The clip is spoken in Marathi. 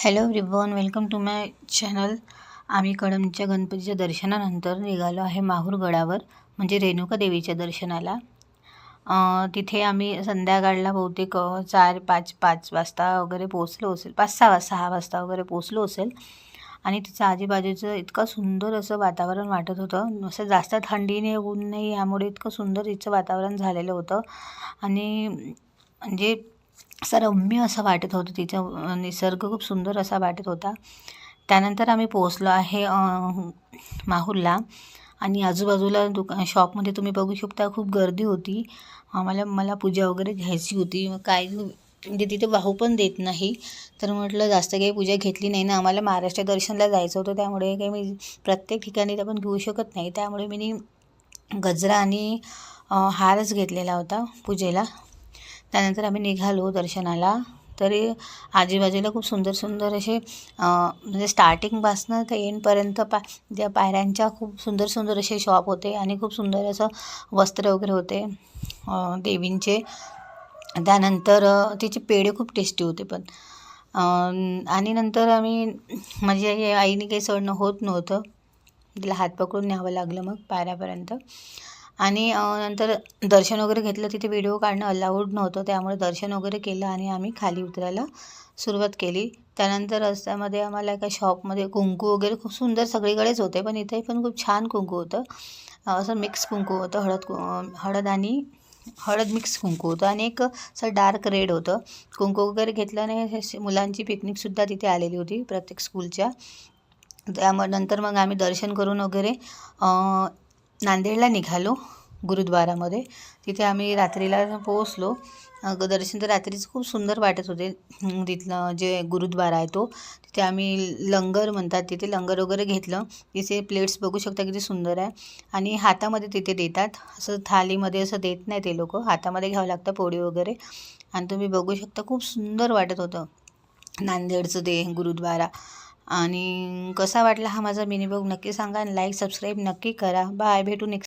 Hello everyone, welcome to my channel. आम्ही कळंबच्या गणपतीच्या दर्शनानंतर निघालो आहे माहूरगडावर, म्हणजे रेणुका देवीच्या दर्शनाला. तिथे आम्ही संध्याकाळला बहुतेक 4-5 वाजता वगैरे पोचलो असेल, 5-6 वाजता वगैरे पोचलो असेल. आणि तिचं आजूबाजूचं इतकं सुंदर असं वातावरण वाटत होतं. असं जास्त थंडी नाही, ऊन नाही, यामुळे इतकं सुंदर तिचं वातावरण झालेलं होतं. आणि म्हणजे असं रम्य असं वाटत होतं, तिचं निसर्ग खूप सुंदर असा वाटत होता. त्यानंतर आम्ही पोहोचलो आहे माहूरला. आणि आजूबाजूला शॉपमध्ये तुम्ही बघू शकता, खूप गर्दी होती. मला पूजा वगैरे घ्यायची होती. काय म्हणजे तिथे वाहू पण देत नाही, तर म्हटलं जास्त काही पूजा घेतली नाही ना. आम्हाला महाराष्ट्र दर्शनला जायचं होतं, त्यामुळे काही मी प्रत्येक ठिकाणी आपण घेऊ शकत नाही. त्यामुळे मी गजरा आणि हारच घेतलेला होता पूजेला. त्यानंतर आम्ही निघालो दर्शनाला. तरी आजूबाजूला खूप सुंदर सुंदर असे म्हणजे स्टार्टिंगपासनं ते एंडपर्यंत ज्या पायऱ्यांच्या खूप सुंदर सुंदर असे शॉप होते आणि खूप सुंदर असं वस्त्र वगैरे होते देवींचे. त्यानंतर तिचे पेढे खूप टेस्टी होते पण. आणि नंतर आम्ही माझ्या आईने काही चढणं होत नव्हतं, तिला हात पकडून न्यावं लागलं मग पायऱ्यापर्यंत. आणि नंतर दर्शन वगैरे घेतलं. तिथे व्हिडिओ काढणं अलाउड नव्हतं, त्यामुळे दर्शन वगैरे केलं आणि आम्ही खाली उतरायला सुरुवात केली. त्यानंतर रस्त्यामध्ये आम्हाला एका शॉपमध्ये कुंकू वगैरे खूप सुंदर सगळीकडेच होते, पण इथे पण खूप छान कुंकू होतं. असं मिक्स कुंकू होतं, हळद मिक्स कुंकू होतं आणि एक असं डार्क रेड होतं. कुंकू वगैरे घेतलं आणि मुलांची पिकनिकसुद्धा तिथे आलेली होती प्रत्येक स्कूलच्या. त्यामुळे नंतर मग आम्ही दर्शन करून वगैरे नांदेडला निघालो गुरुद्वारामध्ये. तिथे आम्ही रात्रीला पोहोचलो. दर्शन तर रात्रीचं खूप सुंदर वाटत होते. तिथलं जे गुरुद्वारा आहे तो, तिथे आम्ही लंगर म्हणतात, तिथे लंगर वगैरे घेतलं. तिथे प्लेट्स बघू शकता किती सुंदर आहे. आणि हातामध्ये तिथे देतात, असं थालीमध्ये असं देत नाही ते लोक, हातामध्ये घ्यावं लागतं पोळी वगैरे. आणि तुम्ही बघू शकता खूप सुंदर वाटत होतं नांदेडचं ते गुरुद्वारा. आणि कसा वाटला हा माझा मिनी ब्लॉग नक्की सांगा आणि लाईक सबस्क्राईब नक्की करा. बाय, भेटू नेक्स्ट.